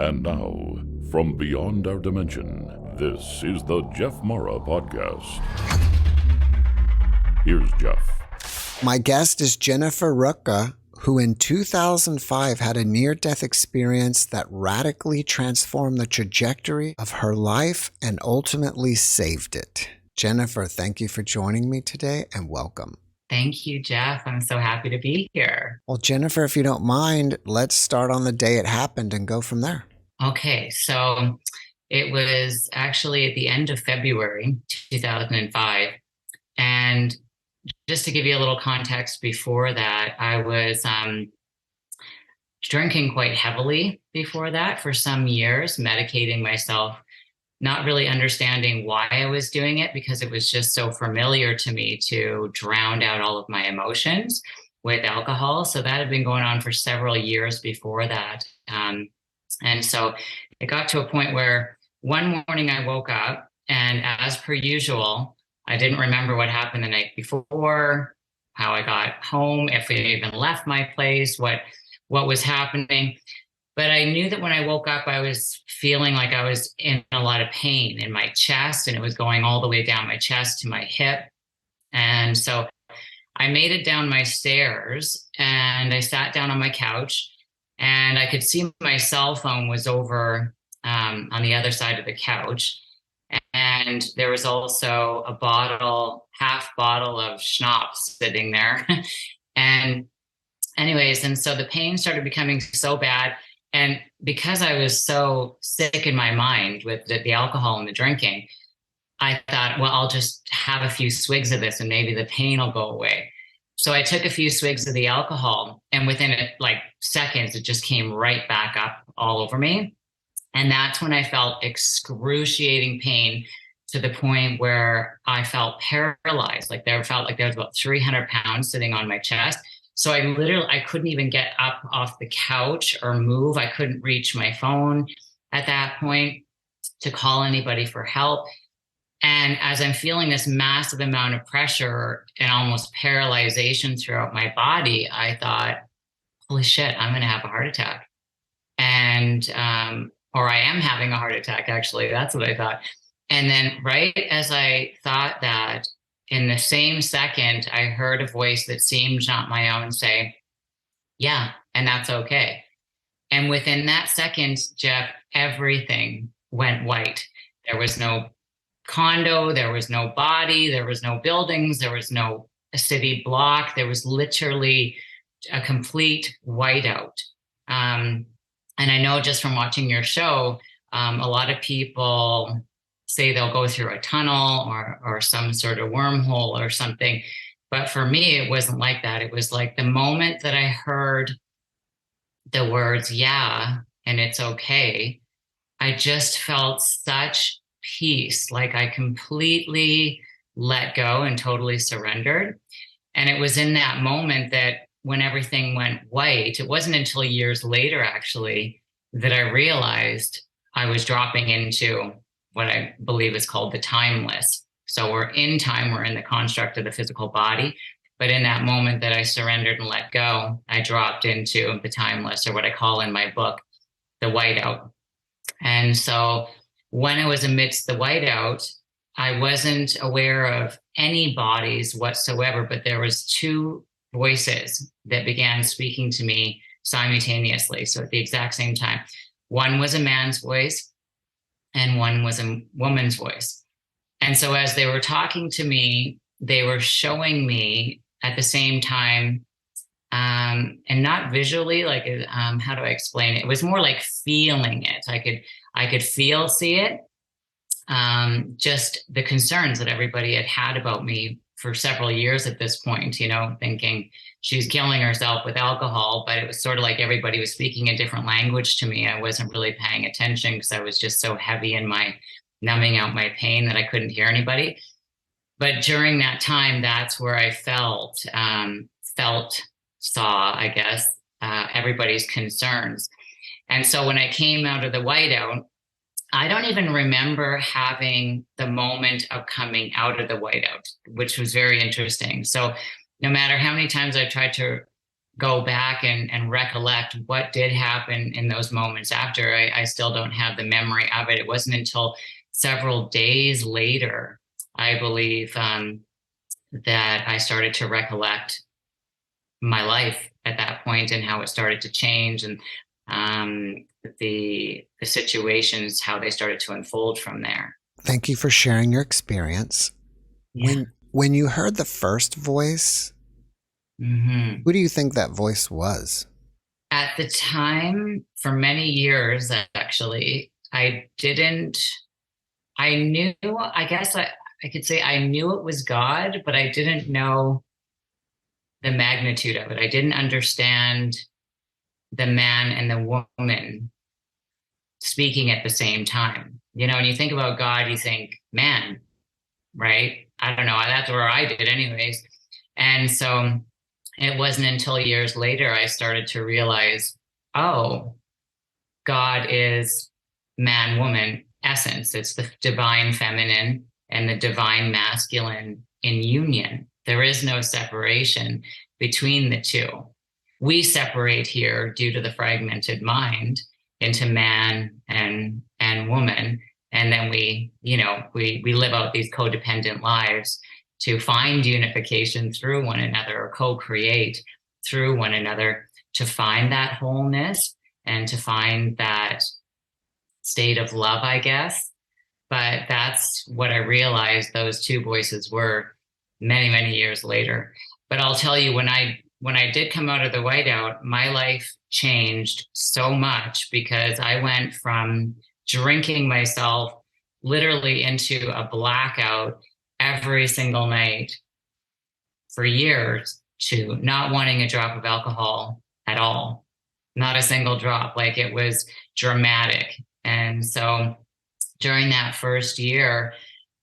And now, from beyond our dimension, this is the JeffMara podcast. Here's Jeff. My guest is Jennifer Rurka, who in 2005 had a near-death experience that radically transformed the trajectory of her life and ultimately saved it. Jennifer, thank you for joining me today and welcome. Thank you, Jeff. I'm so happy to be here. Well, Jennifer, if you don't mind, let's start on the day it happened and go from there. Okay, so it was actually at the end of February 2005. And just to give you a little context before that, I was drinking quite heavily before that for some years, medicating myself, not really understanding why I was doing it because it was just so familiar to me to drown out all of my emotions with alcohol. So that had been going on for several years before that. And so it got to a point where one morning I woke up and as per usual, I didn't remember what happened the night before, how I got home, if I even left my place, what was happening. But I knew that when I woke up, I was feeling like I was in a lot of pain in my chest, and it was going all the way down my chest to my hip. And so I made it down my stairs and I sat down on my couch, and I could see my cell phone was over on the other side of the couch. And there was also a half bottle of schnapps sitting there. And anyways, and so the pain started becoming so bad. And because I was so sick in my mind with the alcohol and the drinking, I thought, well, I'll just have a few swigs of this and maybe the pain will go away. So I took a few swigs of the alcohol, and within seconds, it just came right back up all over me. And that's when I felt excruciating pain to the point where I felt paralyzed. Felt like there was about 300 pounds sitting on my chest. So I couldn't even get up off the couch or move. I couldn't reach my phone at that point to call anybody for help. And as I'm feeling this massive amount of pressure and almost paralyzation throughout my body, I thought, holy shit, I'm going to have a heart attack. And, or I am having a heart attack, actually. That's what I thought. And then right as I thought that, in the same second, I heard a voice that seemed not my own say, yeah, and that's okay. And within that second, Jeff, everything went white. There was no condo, there was no body, there was no buildings, there was no city block. There was literally a complete whiteout. And I know just from watching your show, a lot of people say they'll go through a tunnel or some sort of wormhole or something. But for me, it wasn't like that. It was like the moment that I heard the words, yeah, and it's okay, I just felt such peace, like I completely let go and totally surrendered. And it was in that moment that when everything went white, it wasn't until years later, actually, that I realized I was dropping into what I believe is called the timeless. So we're in time, we're in the construct of the physical body. But in that moment that I surrendered and let go, I dropped into the timeless, or what I call in my book, the whiteout. And so when I was amidst the whiteout, I wasn't aware of any bodies whatsoever, but there was two voices that began speaking to me simultaneously. So at the exact same time, one was a man's voice and one was a woman's voice. And so as they were talking to me, they were showing me at the same time, and not visually, how do I explain it? It was more like feeling it. I could see it. Just the concerns that everybody had about me for several years at this point, thinking she's killing herself with alcohol, but it was sort of like everybody was speaking a different language to me. I wasn't really paying attention because I was just so heavy in my numbing out my pain that I couldn't hear anybody. But during that time, that's where I saw, I guess, everybody's concerns. And so when I came out of the whiteout, I don't even remember having the moment of coming out of the whiteout, which was very interesting. So no matter how many times I tried to go back and recollect what did happen in those moments after. I still don't have the memory of it. It wasn't until several days later, I believe, that I started to recollect my life at that point and how it started to change, and the situations, how they started to unfold from there. Thank you for sharing your experience. Yeah. When you heard the first voice, who do you think that voice was? At the time, for many years, actually, I knew, I guess I could say I knew it was God, but I didn't know the magnitude of it. I didn't understand the man and the woman speaking at the same time. When you think about God, you think man, right? I don't know. That's where I did anyways. And so it wasn't until years later I started to realize, oh, God is man, woman essence. It's the divine feminine and the divine masculine in union. There is no separation between the two. We separate here due to the fragmented mind into man and woman. And then we live out these codependent lives to find unification through one another, or co-create through one another, to find that wholeness and to find that state of love, I guess. But that's what I realized those two voices were many, many years later. But I'll tell you, when I did come out of the whiteout, my life changed so much, because I went from drinking myself literally into a blackout every single night for years to not wanting a drop of alcohol at all, not a single drop. Like, it was dramatic. And so during that first year,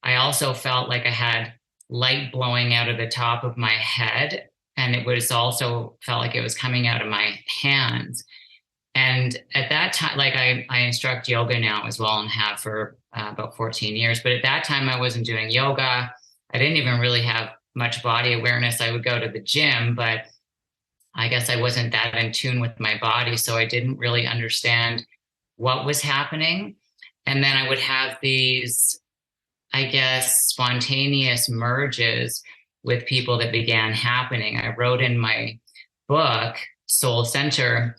I also felt like I had light blowing out of the top of my head. And it was also felt like it was coming out of my hands. And at that time, like I instruct yoga now as well, and have for about 14 years. But at that time, I wasn't doing yoga. I didn't even really have much body awareness. I would go to the gym, but I guess I wasn't that in tune with my body. So I didn't really understand what was happening. And then I would have these, I guess, spontaneous merges with people that began happening. I wrote in my book, Soul Center,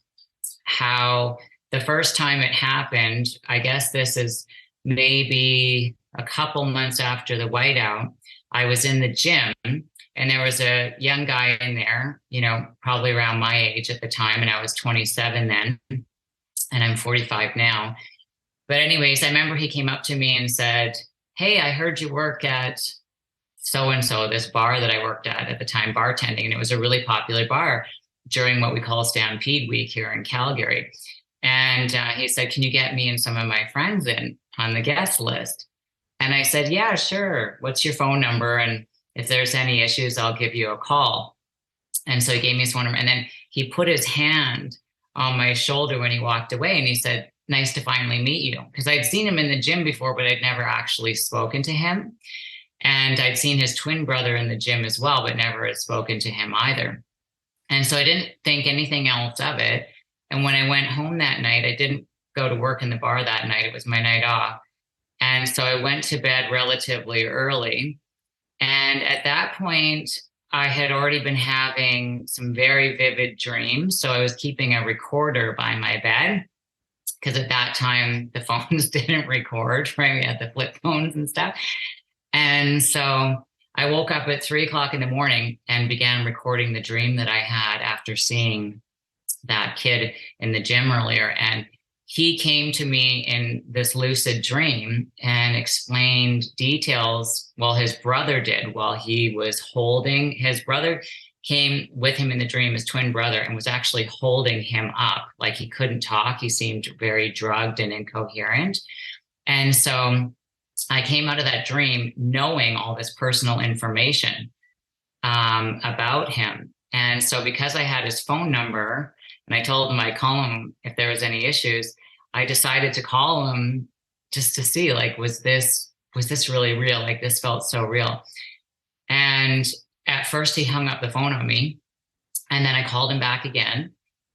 how the first time it happened, I guess this is maybe a couple months after the whiteout, I was in the gym and there was a young guy in there, probably around my age at the time. And I was 27 then, and I'm 45 now. But anyways, I remember he came up to me and said, "Hey, I heard you work at so-and-so, this bar that I worked at the time, bartending." And it was a really popular bar during what we call Stampede Week here in Calgary. And he said, "Can you get me and some of my friends in on the guest list?" And I said, "Yeah, sure. What's your phone number? And if there's any issues, I'll give you a call." And so he gave me his phone number. And then he put his hand on my shoulder when he walked away. And he said, "Nice to finally meet you." Because I'd seen him in the gym before, but I'd never actually spoken to him. And I'd seen his twin brother in the gym as well, but never had spoken to him either. And so I didn't think anything else of it. And when I went home that night, I didn't go to work in the bar that night. It was my night off. And so I went to bed relatively early. And at that point, I had already been having some very vivid dreams. So I was keeping a recorder by my bed, because at that time, the phones didn't record, right? We had the flip phones and stuff. And so I woke up at 3:00 in the morning and began recording the dream that I had after seeing that kid in the gym earlier. And he came to me in this lucid dream and explained details. Well, his brother did, while he was holding, his brother came with him in the dream, his twin brother, and was actually holding him up. Like, he couldn't talk. He seemed very drugged and incoherent. And so I came out of that dream knowing all this personal information about him. And so because I had his phone number and I told him I'd call him if there was any issues, I decided to call him just to see, like, was this really real? Like, this felt so real. And at first he hung up the phone on me. And then I called him back again.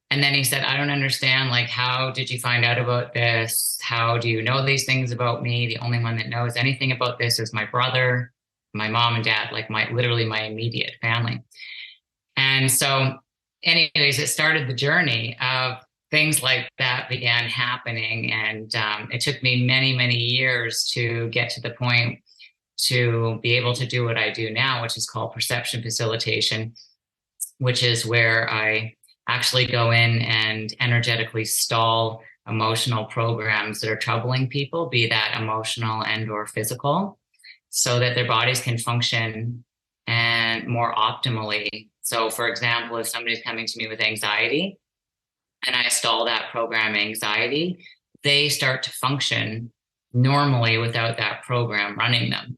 And then he said, I don't understand. Like, how did you find out about this? How do you know these things about me? The only one that knows anything about this is my brother, my mom and dad, like literally my immediate family. And so anyways, it started the journey of things like that began happening. And it took me many, many years to get to the point to be able to do what I do now, which is called perception facilitation, which is where I actually go in and energetically stall emotional programs that are troubling people, be that emotional and or physical, so that their bodies can function and more optimally. So for example, if somebody's coming to me with anxiety and I stall that program anxiety, they start to function normally without that program running them.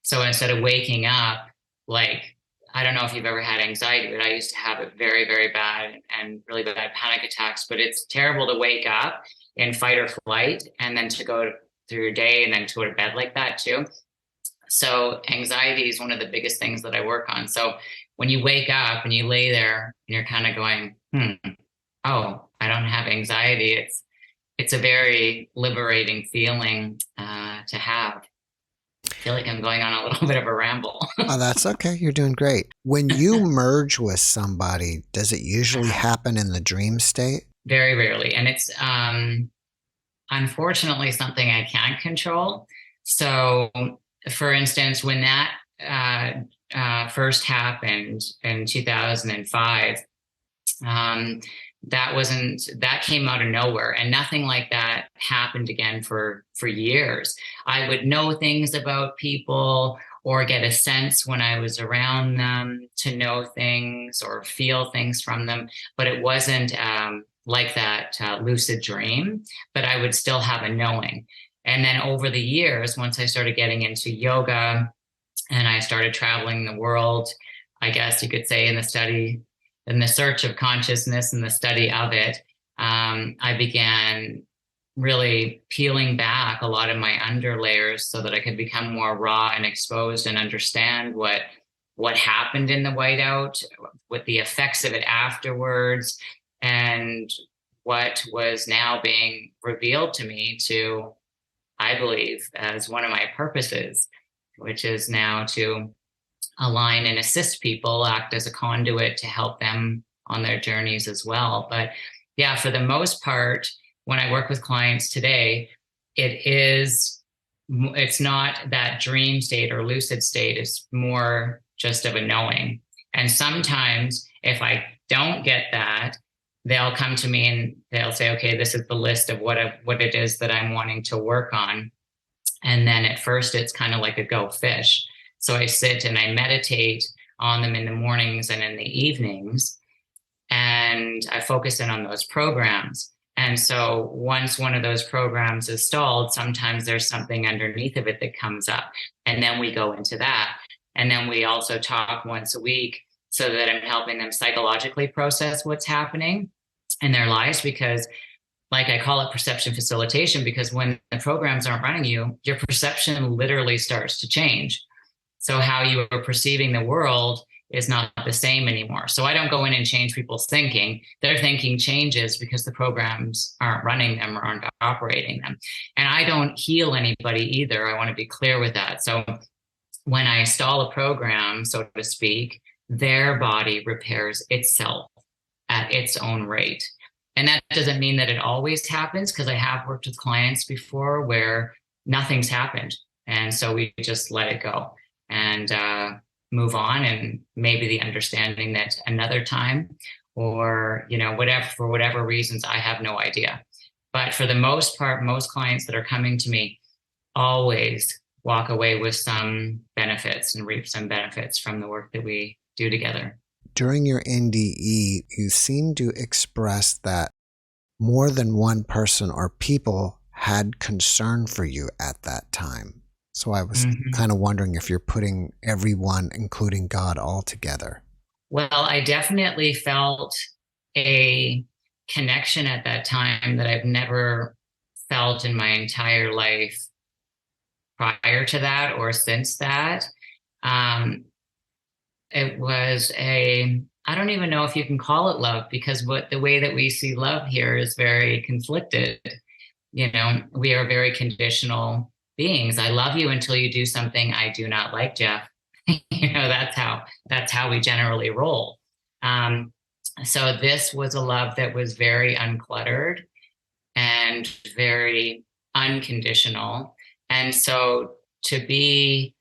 So instead of waking up, like, I don't know if you've ever had anxiety, but I used to have it very, very bad and really bad panic attacks. But it's terrible to wake up in fight or flight and then to go through your day and then to go to bed like that too. So anxiety is one of the biggest things that I work on. So when you wake up and you lay there and you're kind of going, oh, I don't have anxiety. It's a very liberating feeling to have. I feel like I'm going on a little bit of a ramble. Oh, that's okay. You're doing great. When you merge with somebody, does it usually happen in the dream state? Very rarely. And it's unfortunately something I can't control. So, for instance, when that first happened in 2005, that came out of nowhere, and nothing like that happened again for years. I would know things about people or get a sense when I was around them to know things or feel things from them, but it wasn't like that lucid dream, but I would still have a knowing. And then over the years, once I started getting into yoga and I started traveling the world, I guess you could say in the search of consciousness and the study of it, I began really peeling back a lot of my underlayers so that I could become more raw and exposed and understand what happened in the whiteout, what the effects of it afterwards, and what was now being revealed to me to, I believe, as one of my purposes, which is now to align and assist people, act as a conduit to help them on their journeys as well. But yeah, for the most part, when I work with clients today, it's not that dream state or lucid state. It's more just of a knowing. And sometimes if I don't get that, they'll come to me and they'll say, okay, this is the list of what it is that I'm wanting to work on. And then at first it's kind of like a go fish. So I sit and I meditate on them in the mornings and in the evenings, and I focus in on those programs. And so once one of those programs is stalled, sometimes there's something underneath of it that comes up. And then we go into that. And then we also talk once a week so that I'm helping them psychologically process what's happening in their lives, because like I call it perception facilitation, because when the programs aren't running you, your perception literally starts to change. So how you are perceiving the world is not the same anymore. So I don't go in and change people's thinking. Their thinking changes because the programs aren't running them or aren't operating them. And I don't heal anybody either. I want to be clear with that. So when I stall a program, so to speak, their body repairs itself at its own rate. And that doesn't mean that it always happens, because I have worked with clients before where nothing's happened. And so we just let it go and move on, and maybe the understanding that another time, or whatever, for whatever reasons, I have no idea. But for the most part, most clients that are coming to me always walk away with some benefits and reap some benefits from the work that we do together. During your NDE, you seem to express that more than one person or people had concern for you at that time. So I was kind of wondering if you're putting everyone, including God, all together. Well, I definitely felt a connection at that time that I've never felt in my entire life prior to that or since that. It was I don't even know if you can call it love, because the way that we see love here is very conflicted. We are very conditional beings. I love you until you do something I do not like, Jeff. That's how we generally roll. So this was a love that was very uncluttered and very unconditional. And so to be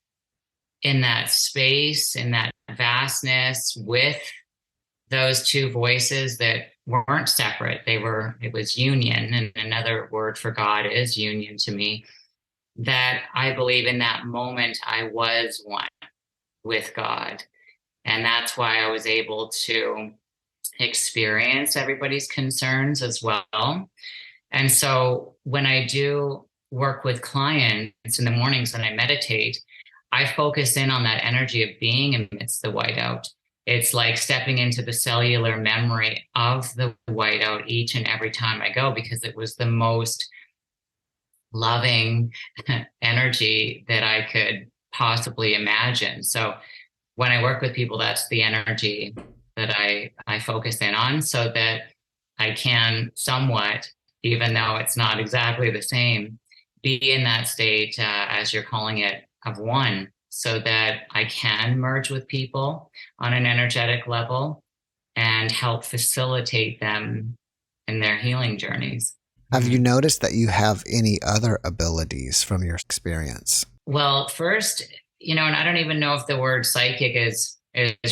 in that space, in that vastness with those two voices that weren't separate, it was union. And another word for God is union to me, that I believe in that moment I was one with God. And that's why I was able to experience everybody's concerns as well. And so when I do work with clients in the mornings when I meditate, I focus in on that energy of being amidst the whiteout. It's like stepping into the cellular memory of the whiteout each and every time I go, because it was the most loving energy that I could possibly imagine. So when I work with people, that's the energy that I focus in on, so that I can somewhat, even though it's not exactly the same, be in that state, as you're calling it, of one, so that I can merge with people on an energetic level and help facilitate them in their healing journeys. Have you noticed that you have any other abilities from your experience? Well, first, and I don't even know if the word psychic is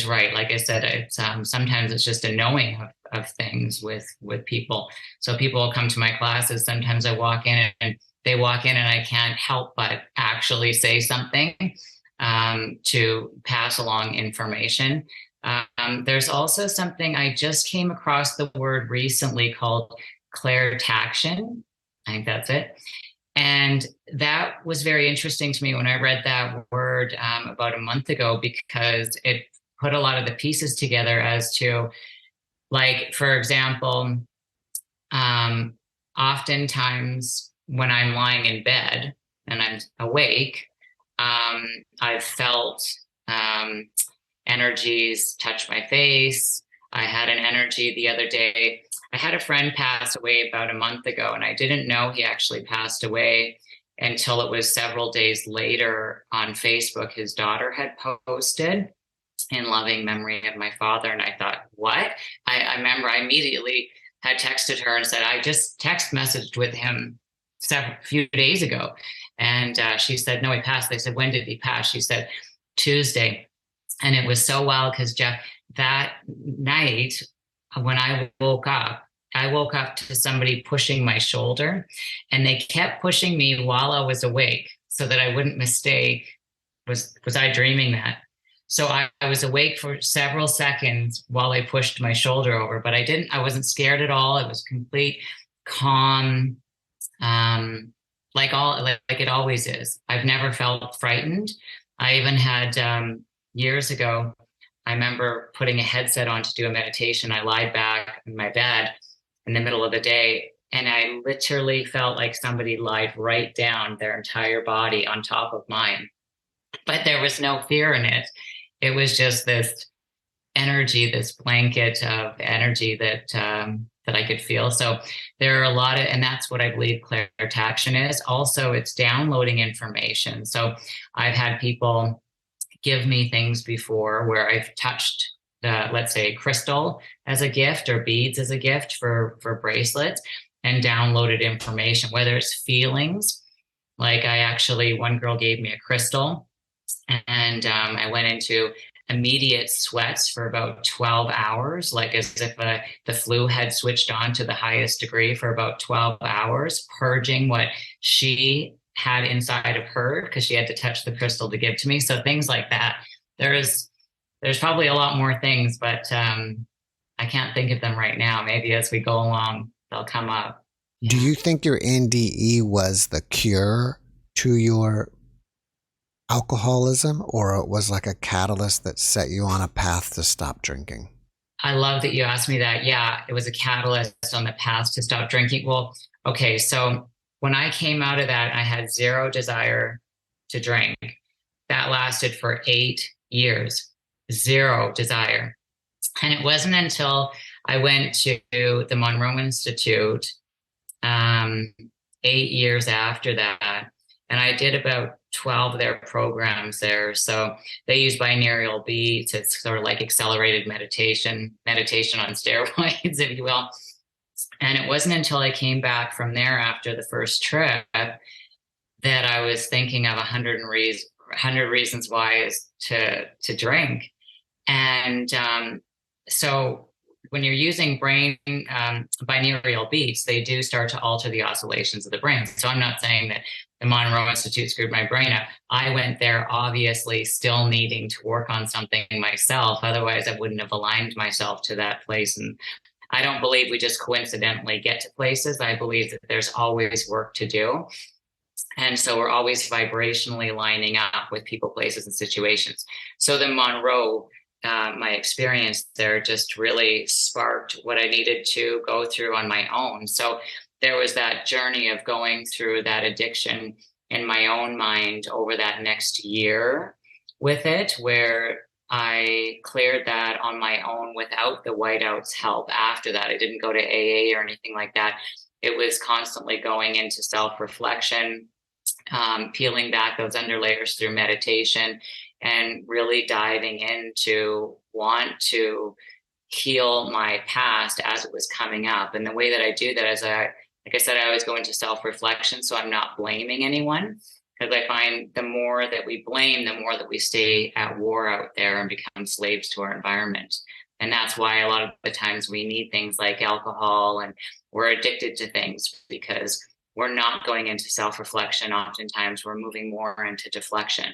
right. Like I said, it's sometimes it's just a knowing of things with people. So people will come to my classes. Sometimes I walk in and they walk in and I can't help but actually say something to pass along information. There's also something I just came across the word recently called clairtaction. I think that's it. And that was very interesting to me when I read that word about a month ago, because it put a lot of the pieces together as to, like, for example, oftentimes when I'm lying in bed and I'm awake, I've felt energies touch my face. I had an energy the other day. I had a friend pass away about a month ago, and I didn't know he actually passed away until it was several days later on Facebook. His daughter had posted, "In loving memory of my father." And I thought, what? I remember I immediately had texted her and said, I just text messaged with him few days ago. And she said, no, he passed. They said, when did he pass? She said, Tuesday. And it was so wild because, Jeff, that night when I woke up to somebody pushing my shoulder, and they kept pushing me while I was awake so that I wouldn't mistake, was I dreaming that? So I was awake for several seconds while they pushed my shoulder over, but I wasn't scared at all. It was complete calm, like it always is. I've never felt frightened. I even had, years ago, I remember putting a headset on to do a meditation. I lied back in my bed in the middle of the day, and I literally felt like somebody lied right down their entire body on top of mine. But there was no fear in it. It was just this energy, this blanket of energy that I could feel. So there are a lot of, and that's what I believe clairtaction is. Also, it's downloading information. So I've had people give me things before where I've touched, let's say, crystal as a gift or beads as a gift for bracelets, and downloaded information, whether it's feelings. Like one girl gave me a crystal, and I went into immediate sweats for about 12 hours, like as if the flu had switched on to the highest degree for about 12 hours, purging what she had inside of her because she had to touch the crystal to give to me. So things like that. There's probably a lot more things, but I can't think of them right now. Maybe as we go along, they'll come up. Do you think your NDE was the cure to your alcoholism, or it was like a catalyst that set you on a path to stop drinking? I love that you asked me that. Yeah, it was a catalyst on the path to stop drinking. Well, okay, so when I came out of that, I had zero desire to drink. That lasted for 8 years, zero desire. And it wasn't until I went to the Monroe Institute 8 years after that, and I did about 12 of their programs there. So they use binaural beats. It's sort of like accelerated meditation on steroids, if you will. And it wasn't until I came back from there after the first trip that I was thinking of 100 reasons why is to drink. And so when you're using brain binaural beats, they do start to alter the oscillations of the brain. So I'm not saying that the Monroe Institute screwed my brain up. I went there obviously still needing to work on something myself. Otherwise, I wouldn't have aligned myself to that place. And I don't believe we just coincidentally get to places. I believe that there's always work to do. And so we're always vibrationally lining up with people, places, and situations. So the Monroe, my experience there just really sparked what I needed to go through on my own. So there was that journey of going through that addiction in my own mind over that next year with it, where I cleared that on my own without the whiteout's help. After that, I didn't go to AA or anything like that. It was constantly going into self-reflection, peeling back those underlayers through meditation, and really diving into want to heal my past as it was coming up. And the way that I do that is like I said, I always go into self-reflection, so I'm not blaming anyone, because I find the more that we blame, the more that we stay at war out there and become slaves to our environment. And that's why a lot of the times we need things like alcohol, and we're addicted to things because we're not going into self-reflection. Oftentimes we're moving more into deflection.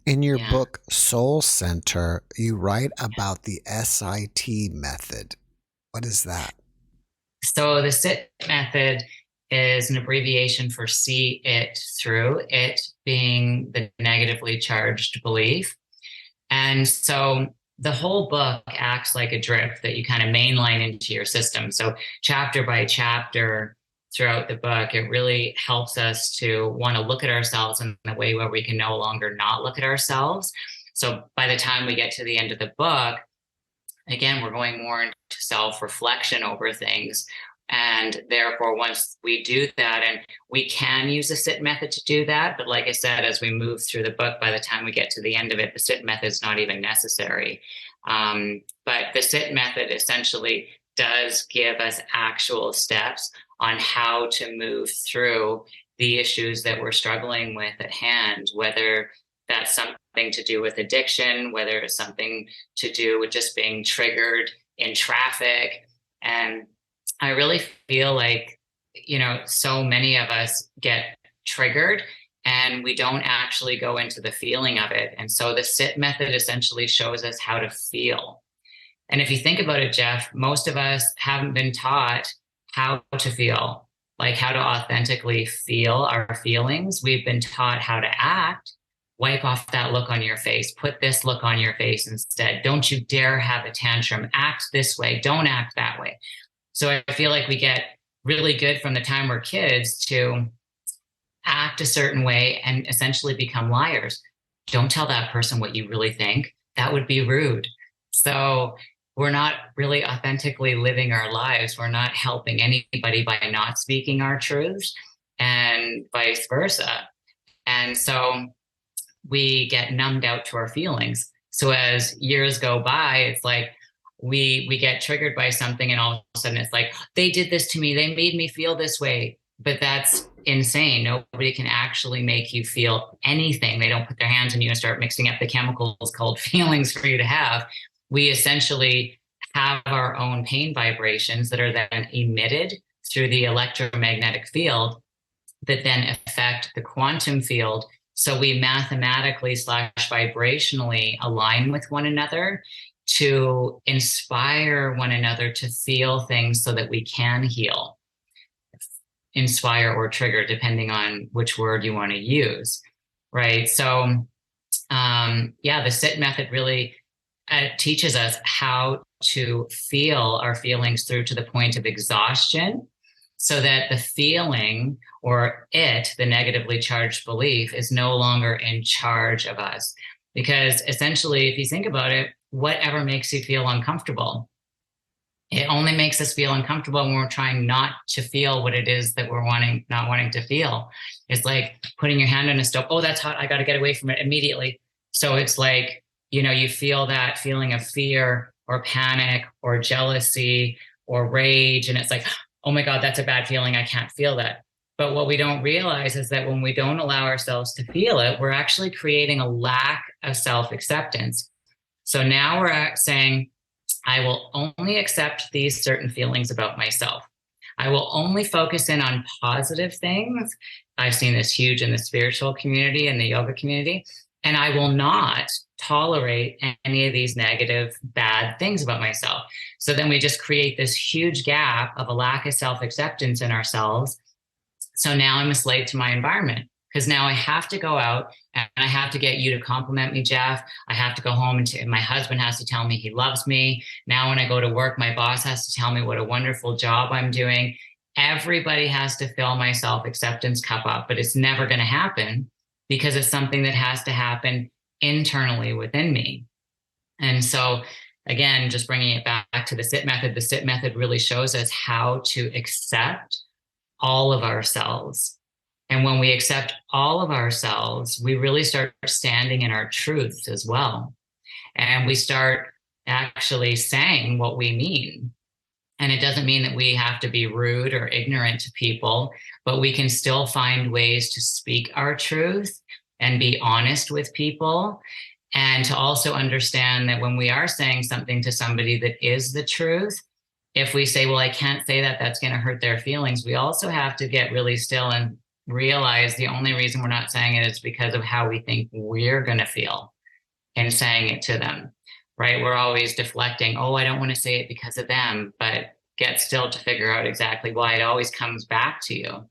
In your book, Soul Center, you write about the SIT method. What is that? So the SIT method is an abbreviation for see it through, it being the negatively charged belief. And so the whole book acts like a drip that you kind of mainline into your system. So chapter by chapter throughout the book, it really helps us to want to look at ourselves in a way where we can no longer not look at ourselves. So by the time we get to the end of the book, again, we're going more into self-reflection over things. And therefore, once we do that, and we can use the SIT method to do that, but like I said, as we move through the book, by the time we get to the end of it, the SIT method is not even necessary. But the SIT method essentially does give us actual steps on how to move through the issues that we're struggling with at hand, whether that's something to do with addiction, whether it's something to do with just being triggered in traffic. And I really feel like, so many of us get triggered and we don't actually go into the feeling of it. And so the SIT method essentially shows us how to feel. And if you think about it, Jeff, most of us haven't been taught how to feel, like how to authentically feel our feelings. We've been taught how to act. Wipe off that look on your face. Put this look on your face instead. Don't you dare have a tantrum. Act this way. Don't act that way. So I feel like we get really good from the time we're kids to act a certain way and essentially become liars. Don't tell that person what you really think. That would be rude. So we're not really authentically living our lives. We're not helping anybody by not speaking our truths, and vice versa. And so we get numbed out to our feelings. So as years go by, it's like we get triggered by something, and all of a sudden it's like, they did this to me. They made me feel this way. But that's insane. Nobody can actually make you feel anything. They don't put their hands on you and start mixing up the chemicals called feelings for you to have. We essentially have our own pain vibrations that are then emitted through the electromagnetic field that then affect the quantum field. So we mathematically / vibrationally align with one another to inspire one another to feel things so that we can heal, inspire or trigger, depending on which word you want to use, right? So the SIT method really teaches us how to feel our feelings through to the point of exhaustion, so that the feeling, or the negatively charged belief, is no longer in charge of us. Because essentially, if you think about it, whatever makes you feel uncomfortable, it only makes us feel uncomfortable when we're trying not to feel what it is that we're not wanting to feel. It's like putting your hand on a stove. Oh, that's hot. I got to get away from it immediately. So it's like, you feel that feeling of fear or panic or jealousy or rage. And it's like, oh my God, that's a bad feeling. I can't feel that. But what we don't realize is that when we don't allow ourselves to feel it, we're actually creating a lack of self-acceptance. So now we're saying, I will only accept these certain feelings about myself. I will only focus in on positive things. I've seen this huge in the spiritual community and the yoga community. And I will not tolerate any of these negative, bad things about myself. So then we just create this huge gap of a lack of self-acceptance in ourselves. So now I'm a slave to my environment, because now I have to go out and I have to get you to compliment me, Jeff. I have to go home and my husband has to tell me he loves me. Now, when I go to work, my boss has to tell me what a wonderful job I'm doing. Everybody has to fill my self-acceptance cup up, but it's never going to happen because it's something that has to happen internally within me. And so again, just bringing it back to the SIT method, the SIT method really shows us how to accept all of ourselves. And when we accept all of ourselves, we really start standing in our truth as well. And we start actually saying what we mean. And it doesn't mean that we have to be rude or ignorant to people, but we can still find ways to speak our truth and be honest with people. And to also understand that when we are saying something to somebody that is the truth, if we say, well, I can't say that, that's going to hurt their feelings, we also have to get really still and realize the only reason we're not saying it is because of how we think we're going to feel in saying it to them, right? We're always deflecting. Oh, I don't want to say it because of them, but get still to figure out exactly why. It always comes back to you.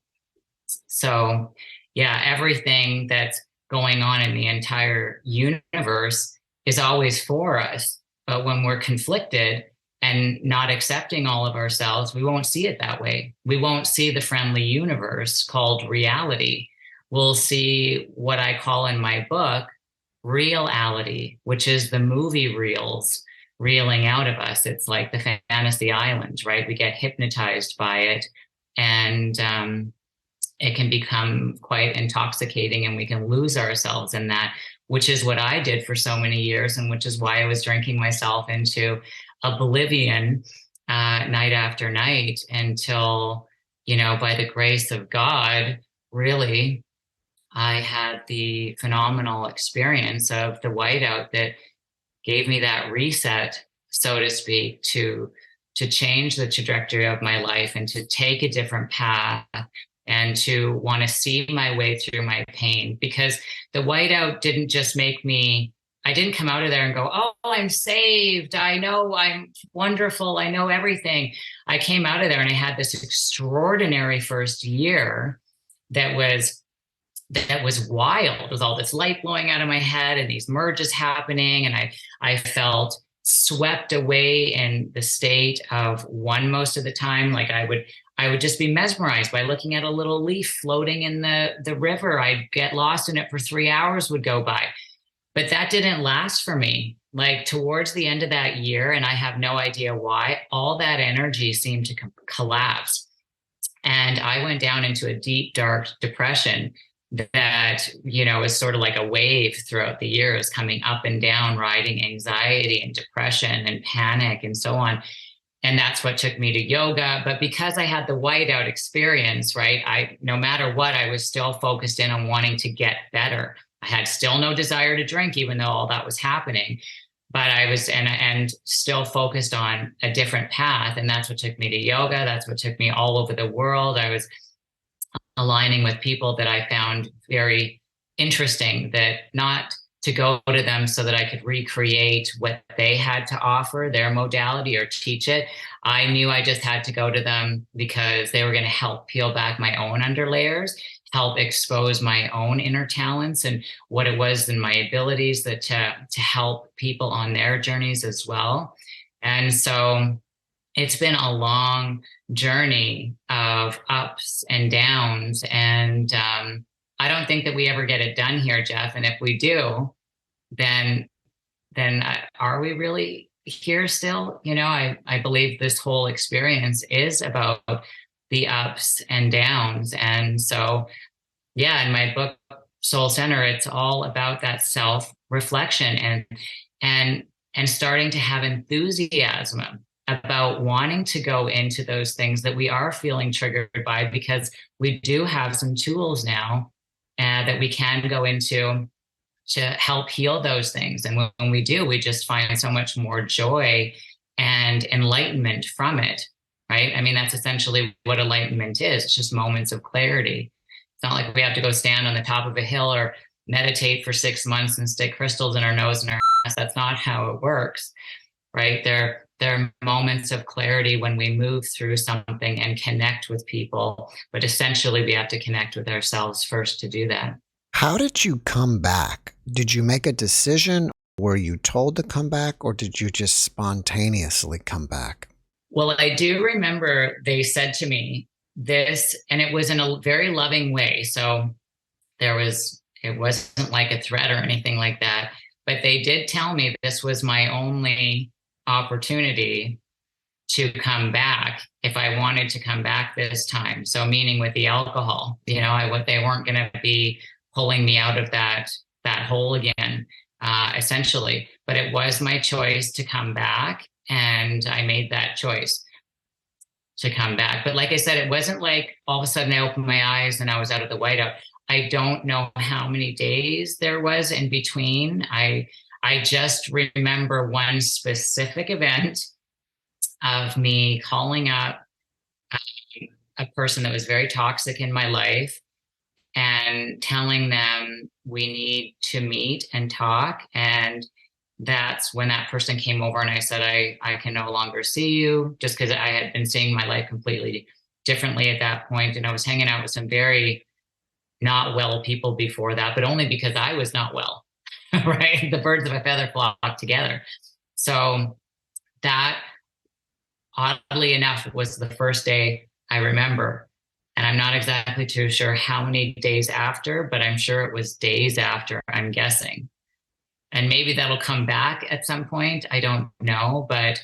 So yeah, everything that's going on in the entire universe is always for us. But when we're conflicted and not accepting all of ourselves, we won't see it that way. We won't see the friendly universe called reality. We'll see what I call in my book, reality, which is the movie reels reeling out of us. It's like the fantasy island, right? We get hypnotized by it, and it can become quite intoxicating, and we can lose ourselves in that, which is what I did for so many years, and which is why I was drinking myself into oblivion night after night until, by the grace of God, really, I had the phenomenal experience of the whiteout that gave me that reset, so to speak, to change the trajectory of my life and to take a different path and to want to see my way through my pain. Because the whiteout didn't just make me, I didn't come out of there and go, oh, I'm saved. I know I'm wonderful. I know everything. I came out of there and I had this extraordinary first year that was wild, with all this light blowing out of my head and these merges happening. And I felt swept away in the state of one most of the time. Like I would just be mesmerized by looking at a little leaf floating in the river. I'd get lost in it for 3 hours would go by. But that didn't last for me. Like towards the end of that year, and I have no idea why, all that energy seemed to collapse. And I went down into a deep, dark depression that, is sort of like a wave throughout the years, coming up and down, riding anxiety and depression and panic and so on. And that's what took me to yoga. But because I had the whiteout experience, right, no matter what, I was still focused in on wanting to get better. I had still no desire to drink, even though all that was happening. But I was and still focused on a different path. And that's what took me to yoga. That's what took me all over the world. I was aligning with people that I found very interesting, that not to go to them so that I could recreate what they had to offer, their modality, or teach it. I knew I just had to go to them because they were going to help peel back my own underlayers, help expose my own inner talents and what it was in my abilities that to help people on their journeys as well. And so it's been a long journey of ups and downs. And I don't think that we ever get it done here, Jeff. And if we do, then are we really here still? I believe this whole experience is about the ups and downs. And so, yeah, in my book, Soul Center, it's all about that self-reflection and and starting to have enthusiasm about wanting to go into those things that we are feeling triggered by, because we do have some tools now that we can go into to help heal those things. And when we do, we just find so much more joy and enlightenment from it, right? I mean, that's essentially what enlightenment is. It's just moments of clarity. It's not like we have to go stand on the top of a hill or meditate for 6 months and stick crystals in our nose and our ass. That's not how it works, right? There are moments of clarity when we move through something and connect with people, but essentially we have to connect with ourselves first to do that. How did you come back? Did you make a decision? Were you told to come back, or did you just spontaneously come back? Well, I do remember they said to me this, and it was in a very loving way. So it wasn't like a threat or anything like that, but they did tell me this was my only opportunity to come back if I wanted to come back this time. So meaning with the alcohol, they weren't going to be pulling me out of that hole again, essentially. But it was my choice to come back, and I made that choice to come back. But like I said, it wasn't like all of a sudden I opened my eyes and I was out of the whiteout. I don't know how many days there was in between. I just remember one specific event of me calling up a person that was very toxic in my life and telling them we need to meet and talk. And that's when that person came over and I said, I can no longer see you, just because I had been seeing my life completely differently at that point. And I was hanging out with some very not well people before that, but only because I was not well, right? The birds of a feather flock together. So that, oddly enough, was the first day I remember. And I'm not exactly too sure how many days after, but I'm sure it was days after, I'm guessing. And maybe that'll come back at some point. I don't know. But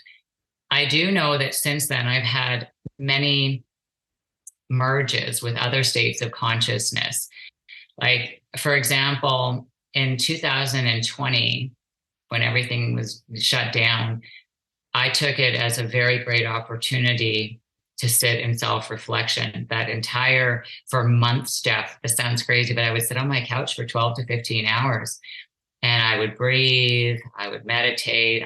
I do know that since then, I've had many merges with other states of consciousness. Like, for example, in 2020, when everything was shut down, I took it as a very great opportunity to sit in self-reflection. For months, Jeff, this sounds crazy, but I would sit on my couch for 12 to 15 hours and I would breathe, I would meditate,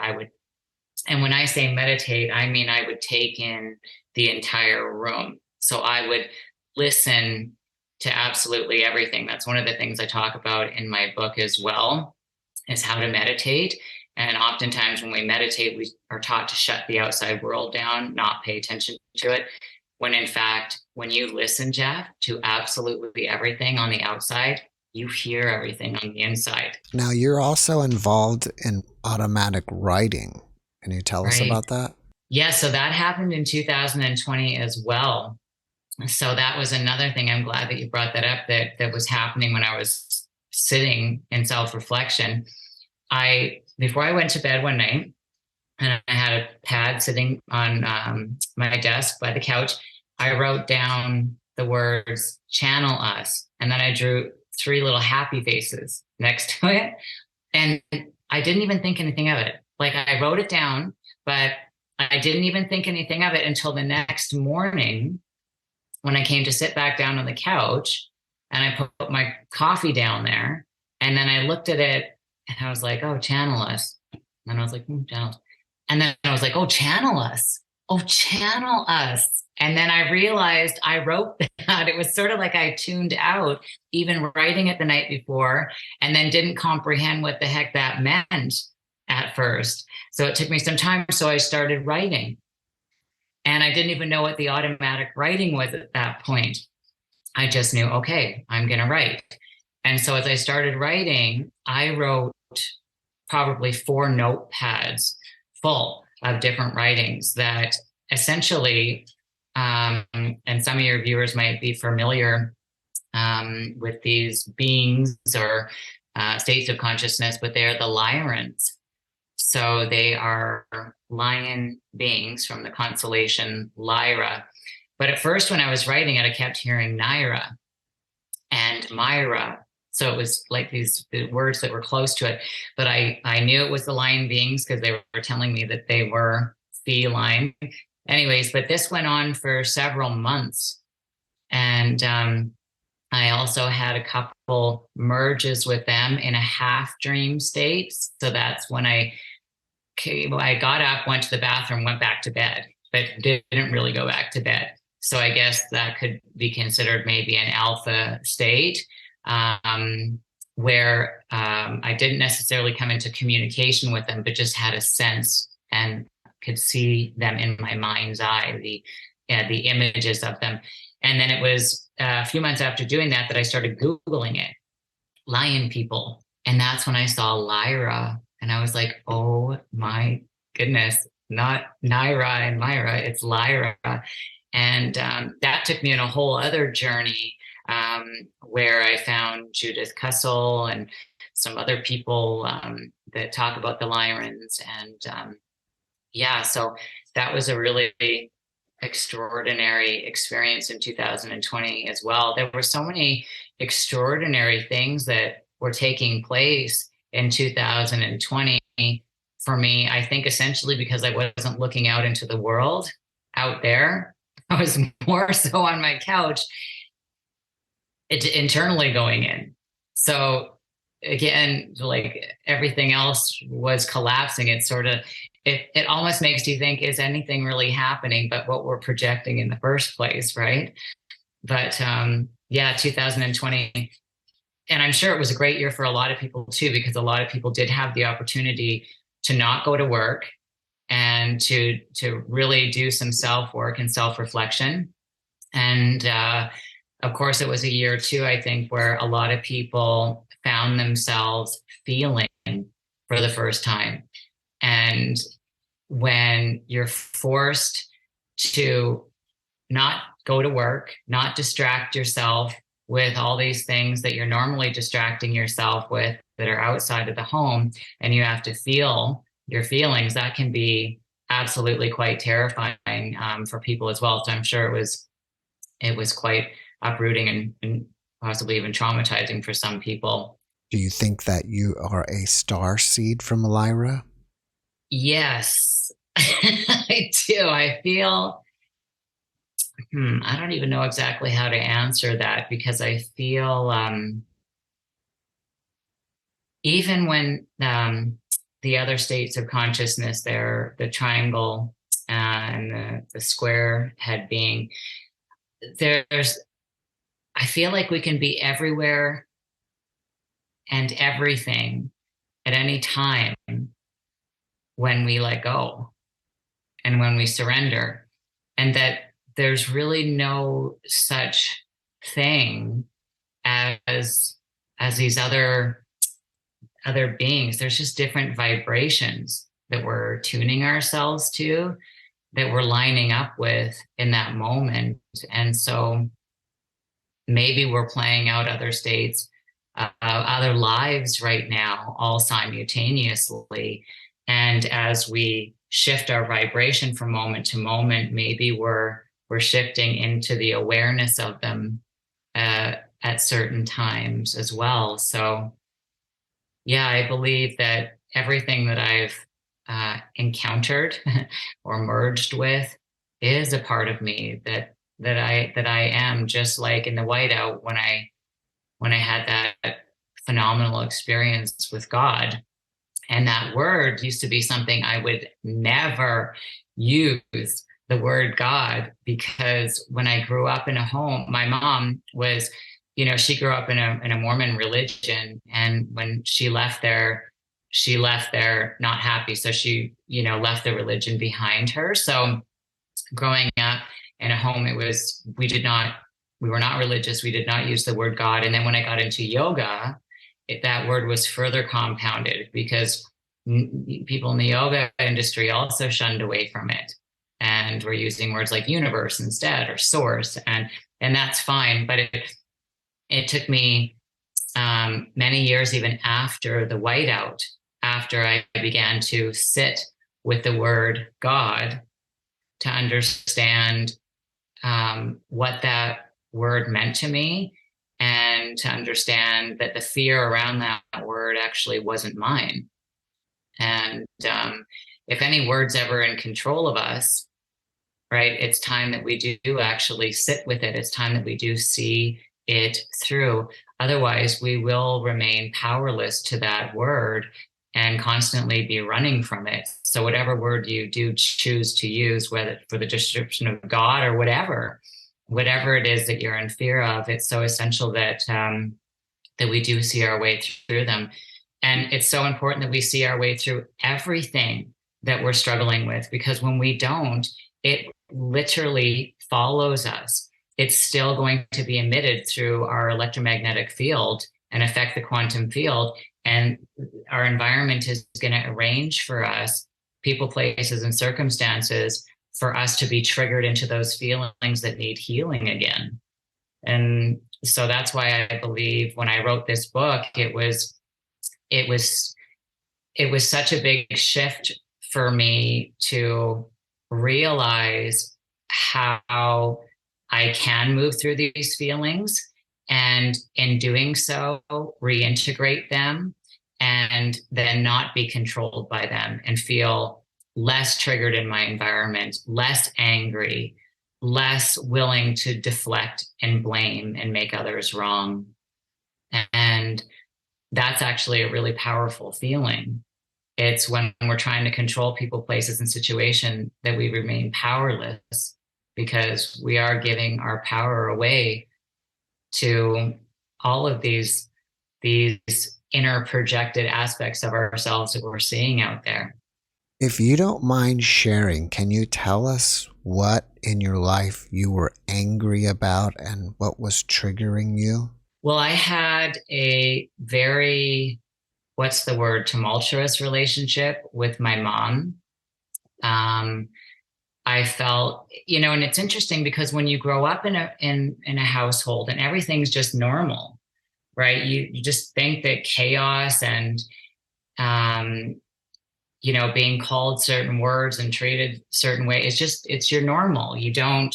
and when I say meditate, I mean, I would take in the entire room. So I would listen to absolutely everything. That's one of the things I talk about in my book as well, is how to meditate. And oftentimes when we meditate, we are taught to shut the outside world down, not pay attention to it. When in fact, when you listen, Jeff, to absolutely everything on the outside, you hear everything on the inside. Now, you're also involved in automatic writing. Can you tell us about that? Yeah, so that happened in 2020 as well. So that was another thing. I'm glad that you brought that up, that was happening when I was sitting in self-reflection. Before I went to bed one night, and I had a pad sitting on my desk by the couch, I wrote down the words, channel us. And then I drew 3 little happy faces next to it. And I didn't even think anything of it. Like, I wrote it down, but I didn't even think anything of it until the next morning when I came to sit back down on the couch and I put my coffee down there. And then I looked at it and I was like, oh, channel us. And I was like, channel us. And then I was like, oh, channel us. Oh, channel us. And then I realized I wrote that. It was sort of like I tuned out, even writing it the night before, and then didn't comprehend what the heck that meant at first. So it took me some time. So I started writing. And I didn't even know what the automatic writing was at that point. I just knew, okay, I'm going to write. And so as I started writing, I wrote probably 4 notepads full of different writings that essentially, and some of your viewers might be familiar with these beings or states of consciousness, but they're the Lyrans. So they are lion beings from the constellation Lyra. But at first, when I was writing it, I kept hearing Naira and Myra. So it was like these words that were close to it. But I knew it was the lion beings because they were telling me that they were feline. Anyways, but this went on for several months. And I also had a couple merges with them in a half dream state. So that's when I got up, went to the bathroom, went back to bed, but didn't really go back to bed. So I guess that could be considered maybe an alpha state, where I didn't necessarily come into communication with them, but just had a sense and could see them in my mind's eye, the images of them. And then it was a few months after doing that that I started Googling it, lion people. And that's when I saw Lyra. And I was like, oh my goodness, not Naira and Myra, it's Lyra. And that took me on a whole other journey, where I found Judith Cussel and some other people that talk about the Lyrans. And so that was a really extraordinary experience in 2020 as well. There were so many extraordinary things that were taking place in 2020 for me. I think essentially because I wasn't looking out into the world out there. I was more so on my couch, internally going in. So again, like everything else was collapsing. It sort of, it almost makes you think, is anything really happening but what we're projecting in the first place, right? But 2020, and I'm sure it was a great year for a lot of people too, because a lot of people did have the opportunity to not go to work and to really do some self-work and self-reflection. And of course, it was a year too, I think, where a lot of people found themselves feeling for the first time. And when you're forced to not go to work, not distract yourself with all these things that you're normally distracting yourself with that are outside of the home, and you have to feel your feelings, that can be absolutely quite terrifying for people as well. So I'm sure it was quite uprooting and possibly even traumatizing for some people. Do you think that you are a star seed from Lyra? Yes, I do. I feel, I don't even know exactly how to answer that, because I feel even when the other states of consciousness there, the triangle and the square head being, I feel like we can be everywhere and everything at any time when we let go and when we surrender, and that there's really no such thing as these other beings. There's just different vibrations that we're tuning ourselves to, that we're lining up with in that moment. And so maybe we're playing out other states, other lives right now, all simultaneously. And as we shift our vibration from moment to moment, maybe we're shifting into the awareness of them at certain times as well. So yeah, I believe that everything that I've encountered or merged with is a part of me that I am, just like in the whiteout when I had that phenomenal experience with God. And that word used to be something I would never use, the word God, because when I grew up in a home, my mom was, she grew up in a Mormon religion. And when she left there not happy. So she, left the religion behind her. So growing up in a home, we were not religious. We did not use the word God. And then when I got into yoga, that word was further compounded, because people in the yoga industry also shunned away from it and were using words like universe instead, or source. And that's fine. But it took me many years even after the whiteout, after I began to sit with the word God to understand what that word meant to me, and to understand that the fear around that word actually wasn't mine. And if any word's ever in control of us, right, it's time that we do actually sit with it. It's time that we do see it through. Otherwise, we will remain powerless to that word and constantly be running from it. So whatever word you do choose to use, whether for the description of God or whatever it is that you're in fear of, it's so essential that that we do see our way through them. And it's so important that we see our way through everything that we're struggling with, because when we don't, it literally follows us. It's still going to be emitted through our electromagnetic field and affect the quantum field. And our environment is going to arrange for us people, places, and circumstances for us to be triggered into those feelings that need healing again. And so that's why I believe when I wrote this book, it was such a big shift for me to realize how I can move through these feelings, and in doing so, reintegrate them, and then not be controlled by them and feel less triggered in my environment, less angry, less willing to deflect and blame and make others wrong. And that's actually a really powerful feeling. It's when we're trying to control people, places, and situations that we remain powerless, because we are giving our power away to all of these inner projected aspects of ourselves that we're seeing out there. If you don't mind sharing, can you tell us what in your life you were angry about and what was triggering you? Well, I had a very, tumultuous relationship with my mom. I felt, and it's interesting because when you grow up in a household and everything's just normal, right? You just think that chaos and, being called certain words and treated certain way, it's your normal. You don't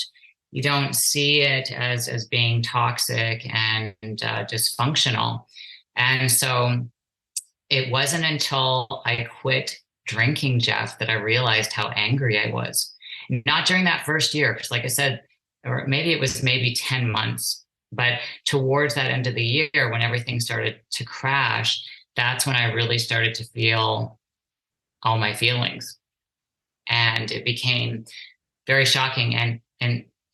see it as being toxic and dysfunctional. And so it wasn't until I quit drinking, Jeff, that I realized how angry I was. Not during that first year, because like I said, or maybe it was 10 months, but towards that end of the year when everything started to crash, that's when I really started to feel all my feelings. And it became very shocking. And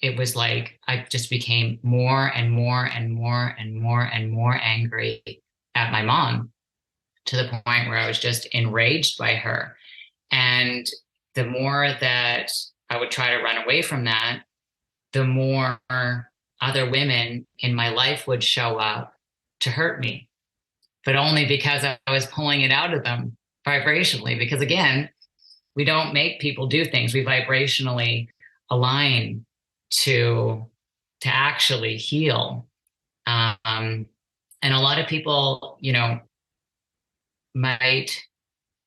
it was like I just became more and more and more and more and more angry at my mom, to the point where I was just enraged by her. And the more that I would try to run away from that, the more other women in my life would show up to hurt me, but only because I was pulling it out of them vibrationally. Because again, we don't make people do things. We vibrationally align to actually heal. And a lot of people, might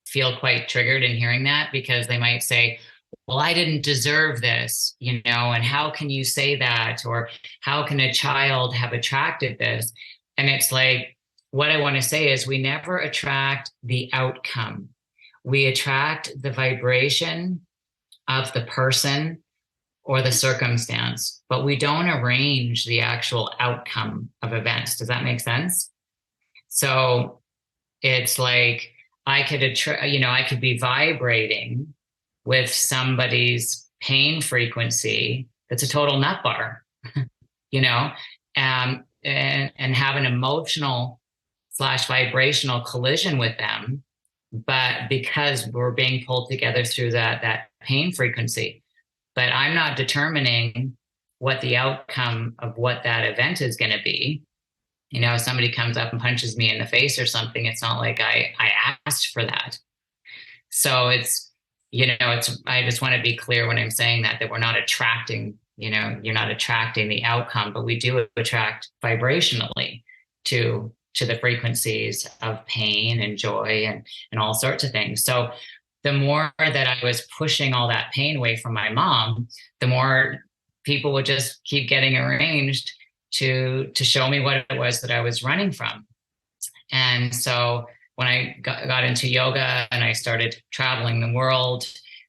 feel quite triggered in hearing that, because they might say, well, I didn't deserve this, and how can you say that? Or how can a child have attracted this? And it's like, what I want to say is we never attract the outcome. We attract the vibration of the person or the circumstance, but we don't arrange the actual outcome of events. Does that make sense? So it's like I could be vibrating with somebody's pain frequency that's a total nut bar, and have an emotional / vibrational collision with them, but because we're being pulled together through that pain frequency. But I'm not determining what the outcome of what that event is going to be. If somebody comes up and punches me in the face or something, it's not like I asked for that. So I just want to be clear when I'm saying that we're not attracting, you're not attracting the outcome, but we do attract vibrationally to to the frequencies of pain and joy and all sorts of things. So the more that I was pushing all that pain away from my mom, the more people would just keep getting arranged to show me what it was that I was running from. And so when I got into yoga and I started traveling the world,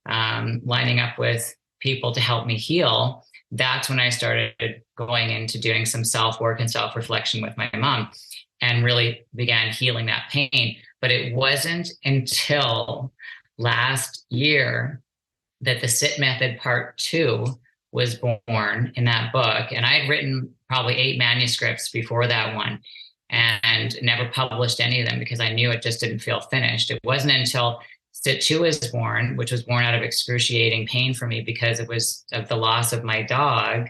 lining up with people to help me heal, that's when I started going into doing some self-work and self-reflection with my mom and really began healing that pain. But it wasn't until last year that the Sit Method Part 2 was born in that book. And I'd written probably 8 manuscripts before that one and never published any of them because I knew it just didn't feel finished. It wasn't until Sit 2 was born, which was born out of excruciating pain for me because it was of the loss of my dog,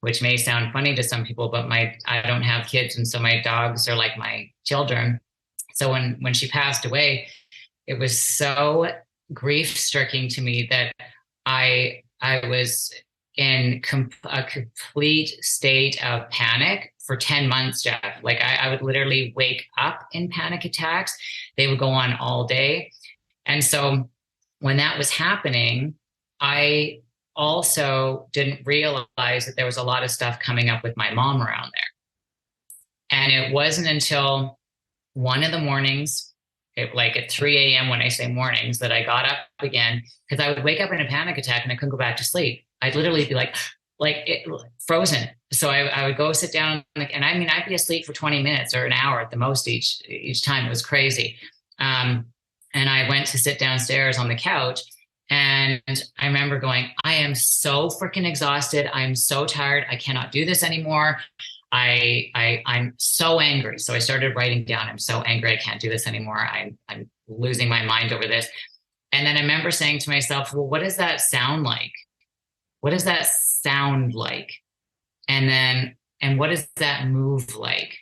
which may sound funny to some people, but I don't have kids. And so my dogs are like my children. So when she passed away, it was so grief-striking to me that I was in a complete state of panic for 10 months, Jeff. Like I would literally wake up in panic attacks. They would go on all day. And so when that was happening, I also didn't realize that there was a lot of stuff coming up with my mom around there. And it wasn't until one of the mornings, like at 3 a.m. when I say mornings, that I got up again, because I would wake up in a panic attack and I couldn't go back to sleep. I'd literally be frozen. So I would go sit down and I'd be asleep for 20 minutes or an hour at the most each time. It was crazy. And I went to sit downstairs on the couch and I remember going, I am so freaking exhausted. I'm so tired. I cannot do this anymore. I'm so angry. So I started writing down, I'm so angry. I can't do this anymore. I'm losing my mind over this. And then I remember saying to myself, well, what does that sound like? What does that sound like? And what does that move like?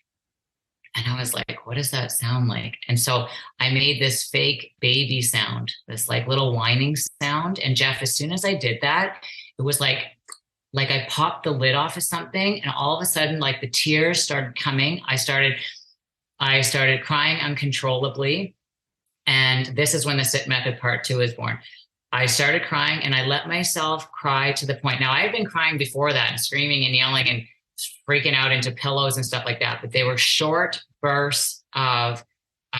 And I was like, what does that sound like? And so I made this fake baby sound, this like little whining sound. And Jeff, as soon as I did that, it was like I popped the lid off of something and all of a sudden, like the tears started coming. I started crying uncontrollably. And this is when the Sit Method Part 2 is born. I started crying and I let myself cry to the point. Now I had been crying before that and screaming and yelling and freaking out into pillows and stuff like that, but they were short bursts of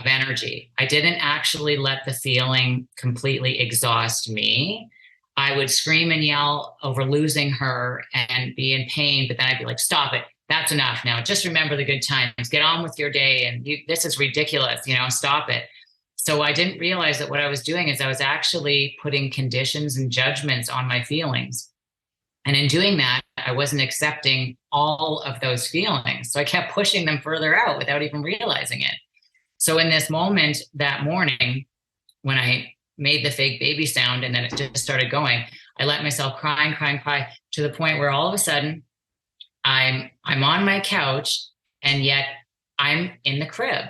energy. I didn't actually let the feeling completely exhaust me. I would scream and yell over losing her and be in pain, but then I'd be like, stop it. That's enough now. Just remember the good times. Get on with your day. And this is ridiculous. Stop it. So I didn't realize that what I was doing is I was actually putting conditions and judgments on my feelings. And in doing that, I wasn't accepting all of those feelings. So I kept pushing them further out without even realizing it. So in this moment that morning, when I made the fake baby sound and then it just started going, I let myself cry to the point where all of a sudden I'm on my couch and yet I'm in the crib.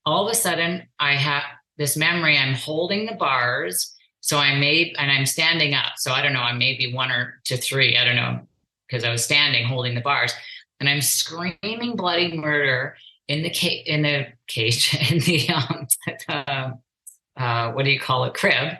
All of a sudden I have this memory, I'm holding the bars. So I'm standing up. So I don't know, I'm maybe 1 or 3, I don't know, because I was standing holding the bars and I'm screaming bloody murder in the cage, in the what do you call it, crib.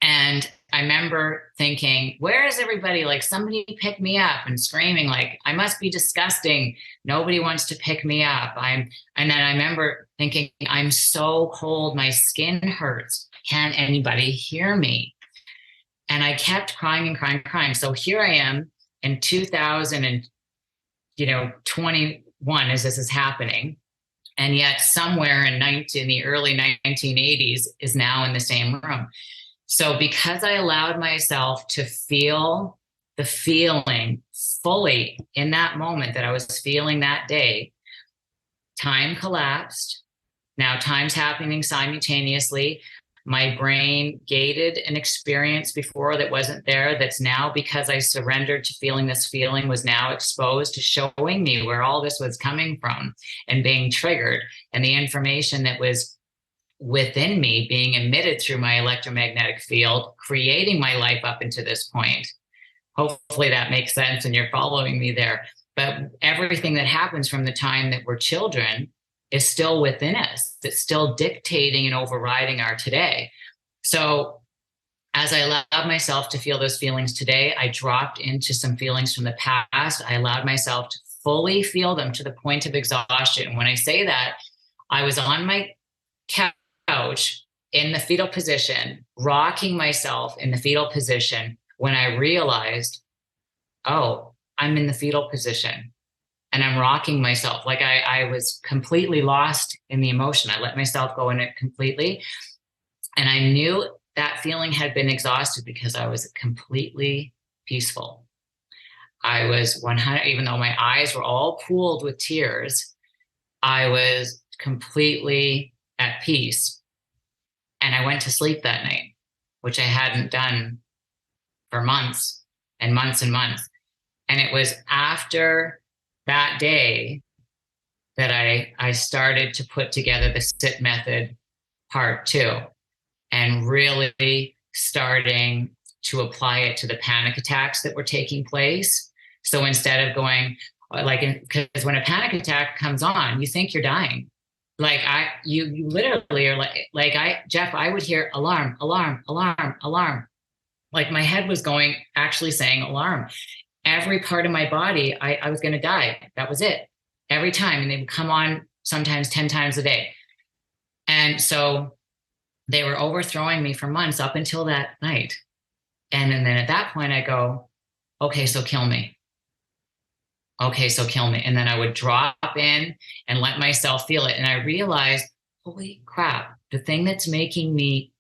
And I remember thinking, where is everybody? Like, somebody pick me up, and screaming like, I must be disgusting. Nobody wants to pick me up. And then I remember thinking, I'm so cold. My skin hurts. Can anybody hear me? And I kept crying and crying. So here I am in 2021 as this is happening. And yet somewhere in the early 1980s is now in the same room. So because I allowed myself to feel the feeling fully in that moment that I was feeling that day, time collapsed. Now time's happening simultaneously. My brain gated an experience before that wasn't there. That's now, because I surrendered to feeling this feeling, was now exposed to showing me where all this was coming from and being triggered, and the information that was within me being emitted through my electromagnetic field, creating my life up into this point. Hopefully that makes sense and you're following me there. But everything that happens from the time that we're children is still within us. It's still dictating and overriding our today. So as I allowed myself to feel those feelings today, I dropped into some feelings from the past. I allowed myself to fully feel them to the point of exhaustion. When I say that, I was on my couch in the fetal position, rocking myself in the fetal position when I realized, oh, I'm in the fetal position and I'm rocking myself. Like I was completely lost in the emotion. I let myself go in it completely. And I knew that feeling had been exhausted because I was completely peaceful. I was 100, even though my eyes were all pooled with tears, I was completely at peace. And I went to sleep that night, which I hadn't done for months and months and months. And it was after that day that I started to put together the SIT method part 2 and really starting to apply it to the panic attacks that were taking place. So instead of going because when a panic attack comes on, you think you're dying. Like you literally are Jeff, I would hear alarm, alarm, alarm, alarm. Like my head was going, actually saying alarm. Every part of my body, I was going to die. That was it. Every time. And they would come on sometimes 10 times a day. And so they were overthrowing me for months up until that night. And then at that point I go, okay, so kill me. Okay, so kill me. And then I would drop in and let myself feel it. And I realized, holy crap, the thing that's making me,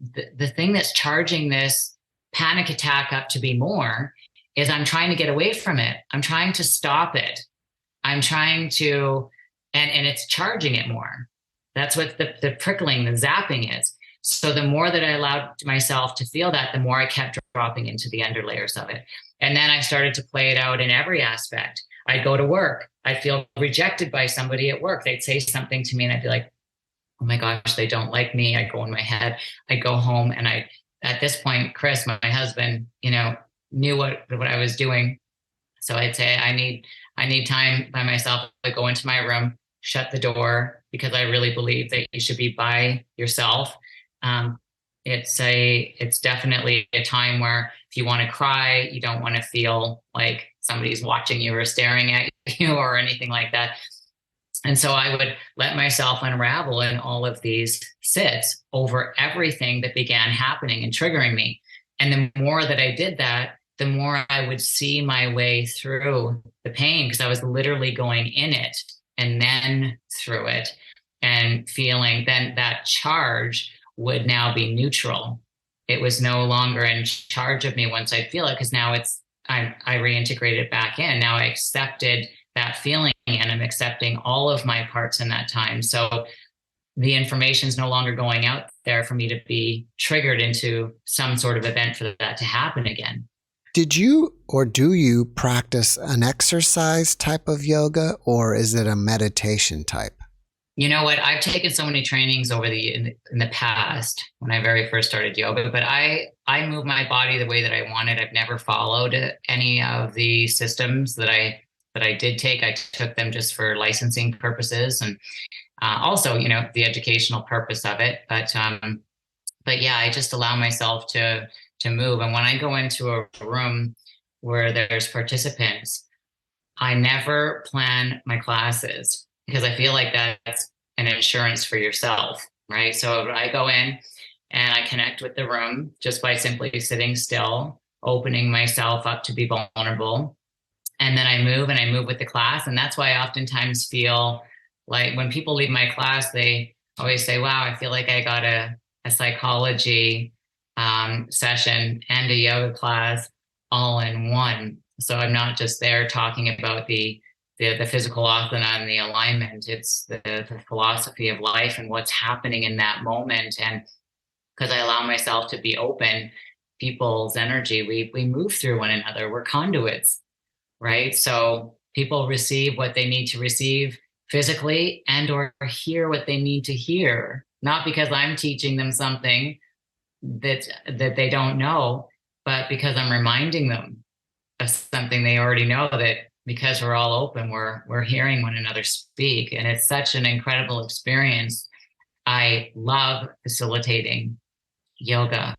the thing that's charging this panic attack up to be more is I'm trying to get away from it. I'm trying to stop it. I'm trying to, and it's charging it more. That's what the prickling, the zapping is. So the more that I allowed myself to feel that, the more I kept dropping into the underlayers of it. And then I started to play it out in every aspect. I'd go to work. I'd feel rejected by somebody at work. They'd say something to me and I'd be like, oh my gosh, they don't like me. I'd go in my head. I'd go home and at this point, Chris, my husband, knew what I was doing. So I'd say, I need time by myself. I go into my room, shut the door, because I really believe that you should be by yourself. It's definitely a time where if you want to cry, you don't want to feel like somebody's watching you or staring at you or anything like that. And so I would let myself unravel in all of these sits over everything that began happening and triggering me. And the more that I did that, the more I would see my way through the pain, because I was literally going in it and then through it and feeling then that charge would now be neutral. It was no longer in charge of me once I feel it, because now I reintegrated it back in. Now I accepted that feeling and I'm accepting all of my parts in that time. So the information is no longer going out there for me to be triggered into some sort of event for that to happen again. Did you or do you practice an exercise type of yoga, or is it a meditation type? You know what? I've taken so many trainings in the past when I very first started yoga, but I move my body the way that I wanted. I've never followed any of the systems that I did take. I took them just for licensing purposes and also, the educational purpose of it. But yeah, I just allow myself to move. And when I go into a room where there's participants, I never plan my classes, because I feel like that's an insurance for yourself, right? So I go in and I connect with the room just by simply sitting still, opening myself up to be vulnerable. And then I move with the class. And that's why I oftentimes feel like when people leave my class, they always say, wow, I feel like I got a psychology session and a yoga class all in one. So I'm not just there talking about the physical asana and the alignment. It's the philosophy of life and what's happening in that moment. And because I allow myself to be open, people's energy, we move through one another. We're conduits, right? So people receive what they need to receive physically and or hear what they need to hear, not because I'm teaching them something that they don't know, but because I'm reminding them of something they already know that because we're all open, we're hearing one another speak, and it's such an incredible experience. I love facilitating yoga.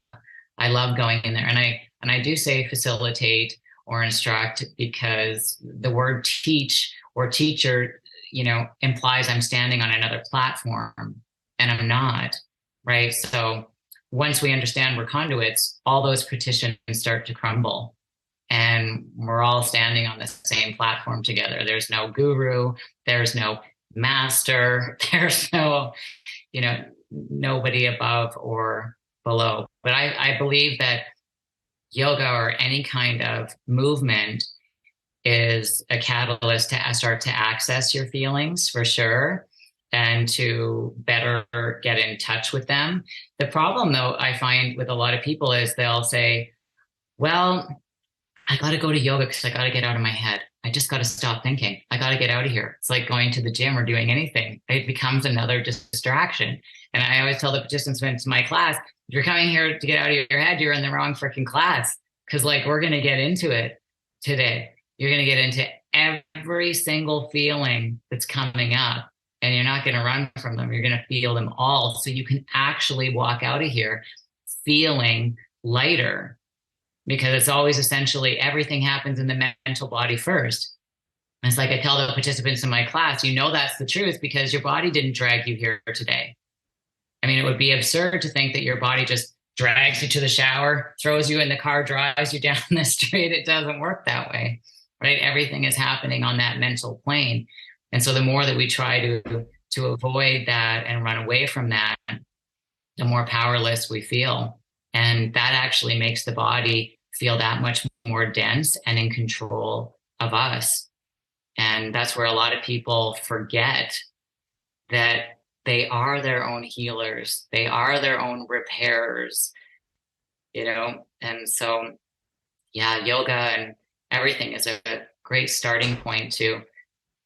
I love going in there, and I do say facilitate or instruct because the word teach or teacher, implies I'm standing on another platform, and I'm not, right? So once we understand we're conduits, all those petitions start to crumble, and we're all standing on the same platform together. There's no guru, there's no master, there's no, nobody above or below. But I believe that yoga or any kind of movement is a catalyst to start to access your feelings, for sure, and to better get in touch with them. The problem, though, I find with a lot of people is they'll say, well, I got to go to yoga because I got to get out of my head. I just got to stop thinking. I got to get out of here. It's like going to the gym or doing anything. It becomes another distraction. And I always tell the participants in my class, if you're coming here to get out of your head, you're in the wrong freaking class. Because we're going to get into it today. You're going to get into every single feeling that's coming up, and you're not going to run from them. You're going to feel them all. So you can actually walk out of here feeling lighter, because it's always essentially everything happens in the mental body first. And it's like I tell the participants in my class, that's the truth because your body didn't drag you here today. I mean, it would be absurd to think that your body just drags you to the shower, throws you in the car, drives you down the street. It doesn't work that way, right? Everything is happening on that mental plane. And so the more that we try to avoid that and run away from that, the more powerless we feel. And that actually makes the body feel that much more dense and in control of us. And that's where a lot of people forget that they are their own healers. They are their own repairers, And so, yoga and everything is a great starting point to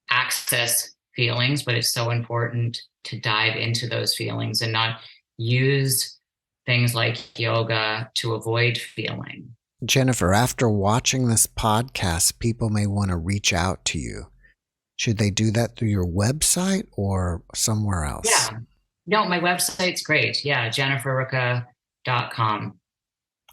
access feelings, but it's so important to dive into those feelings and not use things like yoga to avoid feeling. Jennifer, after watching this podcast, people may want to reach out to you. Should they do that through your website or somewhere else? Yeah. No, my website's great. Yeah, JenniferRurka.com.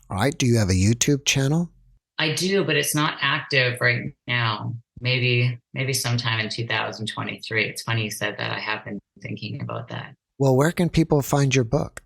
All right. Do you have a YouTube channel? I do, but it's not active right now. Maybe sometime in 2023. It's funny you said that. I have been thinking about that. Well, where can people find your book?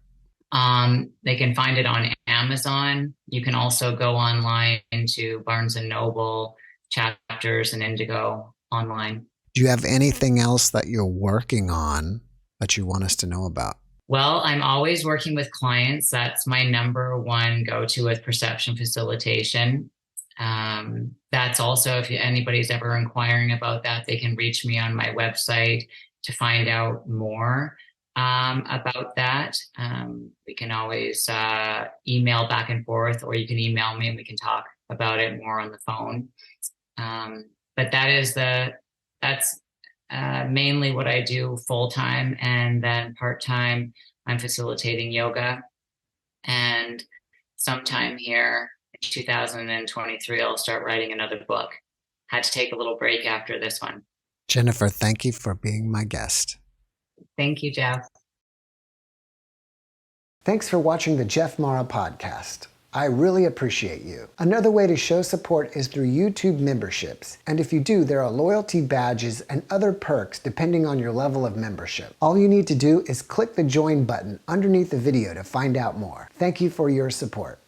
They can find it on Amazon. You can also go online to Barnes & Noble, Chapters, and Indigo online. Do you have anything else that you're working on that you want us to know about? Well, I'm always working with clients. That's my number one go-to with perception facilitation. That's also, if anybody's ever inquiring about that, they can reach me on my website to find out more about that. We can always email back and forth, or you can email me and we can talk about it more on the phone. But that's mainly what I do full time, and then part time I'm facilitating yoga. And sometime here in 2023, I'll start writing another book. Had to take a little break after this one. Jennifer, thank you for being my guest. Thank you, Jeff. Thanks for watching the JeffMara podcast. I really appreciate you. Another way to show support is through YouTube memberships. And if you do, there are loyalty badges and other perks depending on your level of membership. All you need to do is click the join button underneath the video to find out more. Thank you for your support.